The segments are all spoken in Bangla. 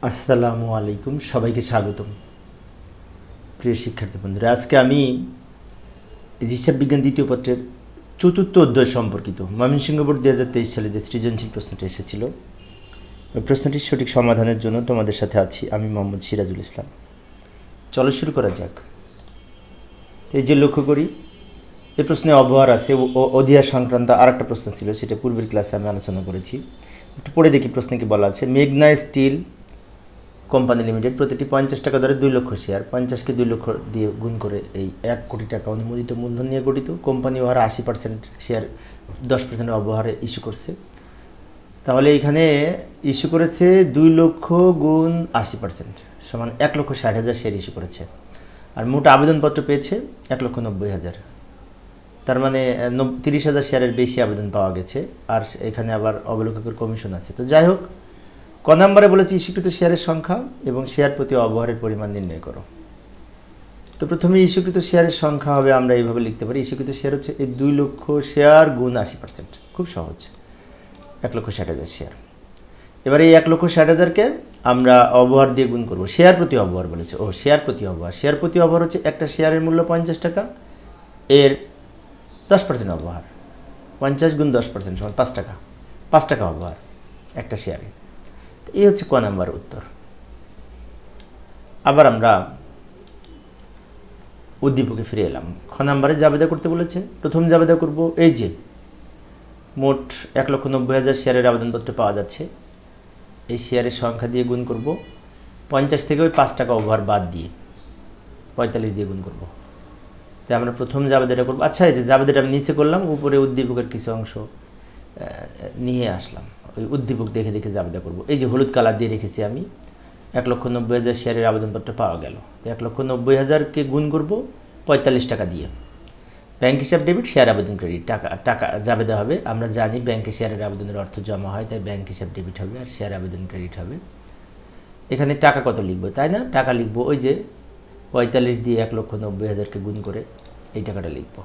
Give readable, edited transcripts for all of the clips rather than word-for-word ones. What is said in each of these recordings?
আসসালামু আলাইকুম, সবাইকে স্বাগতম। প্রিয় শিক্ষার্থী বন্ধুরা, আজকে আমি হিসাব বিজ্ঞান দ্বিতীয় পত্রের চতুর্থ অধ্যায় সম্পর্কিত ময়মনসিংহ বোর্ড 2023 সালে যে সৃজনশীল প্রশ্নটি এসেছিল, ওই প্রশ্নটির সঠিক সমাধানের জন্য তোমাদের সাথে আছি আমি মোহাম্মদ সিরাজুল ইসলাম। চলো শুরু করা যাক। এই যে লক্ষ্য করি, এই প্রশ্নে অবহার আছে, অধিহার সংক্রান্ত আর একটা প্রশ্ন ছিল, সেটা পূর্বের ক্লাসে আমি আলোচনা করেছি। একটু পড়ে দেখি প্রশ্নে কি বলা আছে। মেঘনা স্টিল কোম্পানি লিমিটেড প্রতিটি 50 টাকা দরে 2 লক্ষ শেয়ার, 50কে 2 লক্ষ দিয়ে গুণ করে এই 1 কোটি টাকা অনুমোদিত মূলধন নিয়ে গঠিত। কোম্পানি ওহার 80% শেয়ার 10% অবহারে ইস্যু করছে। তাহলে এখানে ইস্যু করেছে 2 লক্ষ গুণ 80% সমান 1,60,000 শেয়ার ইস্যু করেছে। আর মোট আবেদনপত্র পেয়েছে 1,90,000। তার মানে 30,000 শেয়ারের বেশি আবেদন পাওয়া গেছে। আর এখানে আবার অবলোককের কমিশন আছে। তো যাই হোক, ক নম্বরে বলেছি ইস্যুকৃত শেয়ারের সংখ্যা এবং শেয়ার প্রতি অবহারের পরিমাণ নির্ণয় করো। তো প্রথমে ইস্যুকৃত শেয়ারের সংখ্যা হবে, আমরা এইভাবে লিখতে পারি, ইস্যুকৃত শেয়ার হচ্ছে এই 2 লক্ষ শেয়ার গুণ 80%, খুব সহজ, 1,60,000 শেয়ার। এবার এই 1,60,000কে আমরা অবহার দিয়ে গুণ করব। শেয়ার প্রতি অবহার বলেছে, শেয়ার প্রতি অবহার, শেয়ার প্রতি অবহার হচ্ছে একটা শেয়ারের মূল্য 50 টাকা, এর 10% অবহার, 50 গুণ 10% সমান 5 টাকা, 5 টাকা অবহার একটা শেয়ারে। এই হচ্ছে ক নাম্বার উত্তর। আবার আমরা উদ্দীপকে ফিরে এলাম। খ নাম্বারে জাবেদা করতে বলেছে। প্রথম জাবেদা করব, এই যে মোট 1,90,000 শেয়ারের আবেদনপত্র পাওয়া যাচ্ছে, এই শেয়ারের সংখ্যা দিয়ে গুণ করব, 50 থেকে ওই 5 টাকা ওভার বাদ দিয়ে 45 দিয়ে গুণ করব। তাই আমরা প্রথম জাবেদাটা করব। আচ্ছা, এই যে জাবেদাটা আমি নিচে করলাম, উপরে উদ্দীপকের কিছু অংশ নিয়ে আসলাম, ওই উদ্দীপক দেখে দেখে জাবেদা করব। এই যে হলুদ কালার দিয়ে রেখেছি আমি, 1,90,000 শেয়ারের আবেদনপত্র পাওয়া গেল। তো 1,90,000কে গুণ করব 45 টাকা দিয়ে। ব্যাংক হিসাব ডেবিট, শেয়ার আবেদন ক্রেডিট, টাকা জাবেদা হবে। আমরা জানি ব্যাংকে শেয়ারের আবেদনের অর্থ জমা হয়, তাই ব্যাংক হিসাব ডেবিট হবে আর শেয়ার আবেদন ক্রেডিট হবে। এখানে টাকা কত লিখবো, তাই না? টাকা লিখবো ওই যে 45 দিয়ে 1,90,000কে গুণ করে এই টাকাটা লিখবো।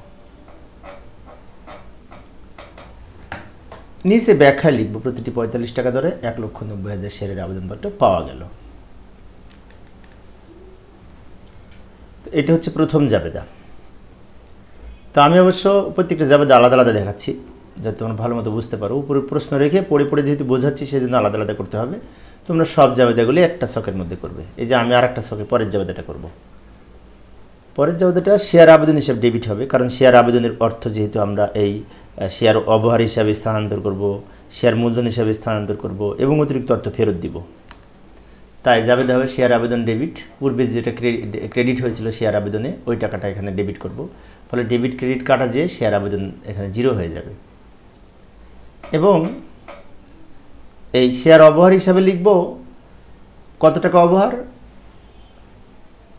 নিচে ব্যাখ্যায় লিখবো, প্রতিটি 45 টাকা ধরে 1,90,000 শেয়ারের আবেদনপত্র পাওয়া গেল। এটা হচ্ছে প্রথম জাবেদা। তো আমি অবশ্য প্রত্যেকটা জাবেদা আলাদা আলাদা দেখাচ্ছি, যাতে তোমরা ভালো মতো বুঝতে পারো। উপরে প্রশ্ন রেখে পড়ে পড়ে যেহেতু বোঝাচ্ছি, সেই জন্য আলাদা আলাদা করতে হবে। তোমরা সব জাবেদাগুলি একটা ছকের মধ্যে করবে। এই যে আমি আর একটা ছকে পরের জাবেদাটা করব। পরের জাবেদাটা শেয়ার আবেদন হিসাব ডেবিট হবে, কারণ শেয়ার আবেদনের অর্থ যেহেতু আমরা এই শেয়ার অবহার হিসাবে স্থানান্তর করব, শেয়ার মূলধন হিসাবে স্থানান্তর করব এবং অতিরিক্ত অর্থ ফেরত দিব, তাই জাবেদা হবে শেয়ার আবেদন ডেবিট। পূর্বে যেটা ক্রেডিট হয়েছিল শেয়ার আবেদনে, ওই টাকাটা এখানে ডেবিট করব। ফলে ডেবিট ক্রেডিট কাটা যে শেয়ার আবেদন এখানে জিরো হয়ে যাবে। এবং এই শেয়ার অবহার হিসাবে লিখব কত টাকা অবহার,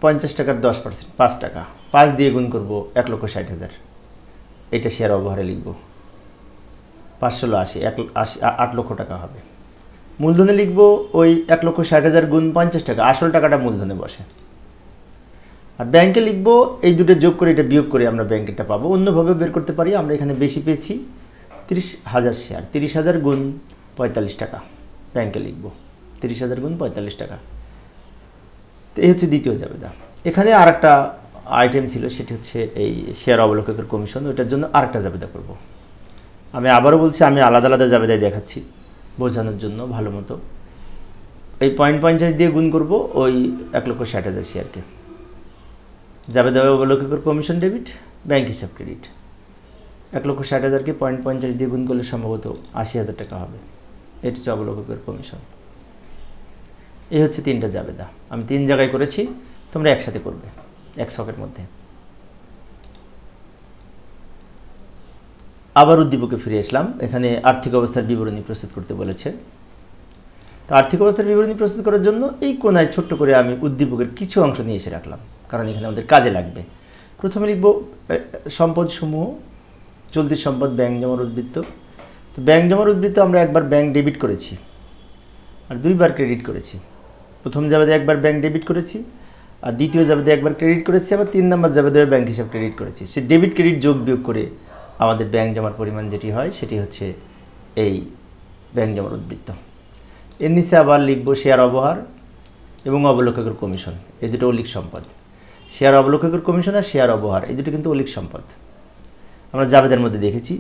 50 টাকার 10%, 5 টাকা, 5 দিয়ে গুণ করব 1,60,000, এটা শেয়ার অবহারে লিখব। 5 ষোলো 80, 8 লক্ষ টাকা হবে। মূলধনে লিখব ওই 1,60,000 গুণ 50 টাকা, আসল টাকাটা মূলধনে বসে। আর ব্যাংকে লিখব এই দুটো যোগ করে এটা বিয়োগ করে আমরা ব্যাংকেরটা পাবো। অন্যভাবে বের করতে পারি, আমরা এখানে বেশি পেয়েছি 30,000 শেয়ার, 30,000 গুণ 45 টাকা ব্যাংকে লিখব, 30,000 গুণ 45 টাকা। তো এই হচ্ছে দ্বিতীয় জাবেদা। এখানে আর একটা আইটেম ছিল, সেটি হচ্ছে এই শেয়ার অবলোককের কমিশন, ওইটার জন্য আরেকটা জাবেদা করব। আমি আবারও বলছি, আমি আলাদা আলাদা জাবেদায় দেখাচ্ছি বোঝানোর জন্য ভালো মতো। এই 0.50 দিয়ে গুণ করব ওই 1,60,000 শেয়ারকে। জাবেদা অবলোককের কমিশন ডেবিট, ব্যাংক হিসাব ক্রেডিট। 1,60,000কে 0.50 দিয়ে গুণ করলে সম্ভবত 80,000 টাকা হবে। এটি হচ্ছে অবলোককের কমিশন। এই হচ্ছে তিনটা জাবেদা, আমি 3 জায়গায় করেছি, তোমরা একসাথে করবে এক ছকের মধ্যে। আবার উদ্দীপকে ফিরে আসলাম। এখানে আর্থিক অবস্থার বিবরণী প্রস্তুত করতে বলেছে। তো আর্থিক অবস্থার বিবরণী প্রস্তুত করার জন্য এই কোনায় ছোট্ট করে আমি উদ্দীপকের কিছু অংশ নিয়ে এসে রাখলাম, কারণ এখানে আমাদের কাজে লাগবে। প্রথমে লিখব সম্পদ সমূহ, চলতি সম্পদ, ব্যাংক জমার উদ্বৃত্ত। তো ব্যাংক জমার উদ্বৃত্ত আমরা একবার ব্যাংক ডেবিট করেছি আর 2বার ক্রেডিট করেছি। প্রথম জাবেদা একবার ব্যাংক ডেবিট করেছি, আর দ্বিতীয় জাবেদা একবার ক্রেডিট করেছি, আবার 3 নম্বর জাবেদায় ব্যাংক হিসাব ক্রেডিট করেছি। সে ডেবিট ক্রেডিট যোগ বিয়োগ করে আমাদের ব্যাংক জমার পরিমাণ যেটি হয়, সেটি হচ্ছে এই ব্যাংক জমার উদ্বৃত্ত। এর নিচে আবার লিখব শেয়ার অবহার, এবং অবলোককের কমিশন, এই দুটো অলিক সম্পদ। শেয়ার অবলোককের কমিশন আর শেয়ার অবহার, এই দুটো কিন্তু অলিক সম্পদ। আমরা জাবেদার মধ্যে দেখেছি,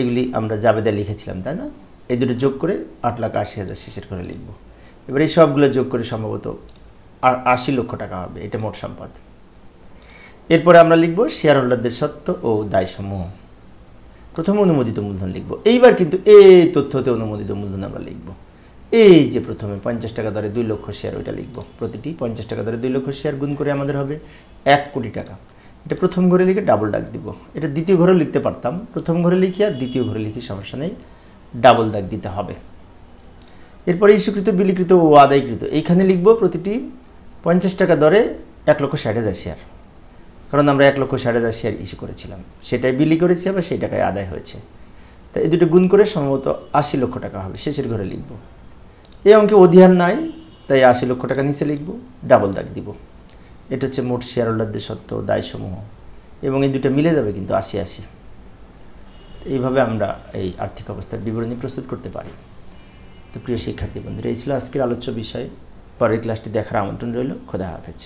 এগুলি আমরা জাবেদা লিখেছিলাম, তাই না? এই দুটো যোগ করে 8,80,000 শেষের ঘরে লিখব। এবার এই সবগুলো যোগ করে সম্ভবত 80 লক্ষ টাকা হবে, এটা মোট সম্পদ। এরপরে আমরা লিখব শেয়ার হোল্ডারদের সত্ত্ব ও দায়সমূহ। প্রথমে অনুমোদিত মূলধন লিখব। এইবার কিন্তু এই তথ্যতে অনুমোদিত মূলধন আমরা লিখব। এই যে প্রথমে 50 টাকা দরে 2 লক্ষ শেয়ার, ওইটা লিখব। প্রতিটি 50 টাকা দরে 2 লক্ষ শেয়ার গুণ করে আমাদের হবে 1 কোটি টাকা। এটা প্রথম ঘরে লিখে ডাবল দাগ দিব। এটা দ্বিতীয় ঘরেও লিখতে পারতাম, প্রথম ঘরে লিখি আর দ্বিতীয় ঘরে লিখি, সমস্যা নেই, ডাবল দাগ দিতে হবে। এরপরে ইস্যুকৃত, বিলিকৃত ও আদায়কৃত, এইখানে লিখব প্রতিটি 50 টাকা দরে 1,60,000 শেয়ার, কারণ আমরা 1,60,000 শেয়ার ইস্যু করেছিলাম, সেটাই বিলি করেছি, আবার সেই টাকায় আদায় হয়েছে। তাই এই দুটো গুণ করে সম্ভবত 80 লক্ষ টাকা হবে, শেষের ঘরে লিখব। এই অঙ্কে অধিহার নাই, তাই 80 লক্ষ টাকা নিচে লিখব, ডাবল দাগ দিব। এটা হচ্ছে মোট শেয়ার হোল্ডারদের সত্ত্ব ও দায়সমূহ, এবং এই দুটো মিলে যাবে কিন্তু 80-80। এইভাবে আমরা এই আর্থিক অবস্থার বিবরণী প্রস্তুত করতে পারি। তো প্রিয় শিক্ষার্থী বন্ধুরা, এই ছিল আজকের আলোচ্য বিষয়। পরের ক্লাসটি দেখার আমন্ত্রণ রইল। খোদা হাফেজ।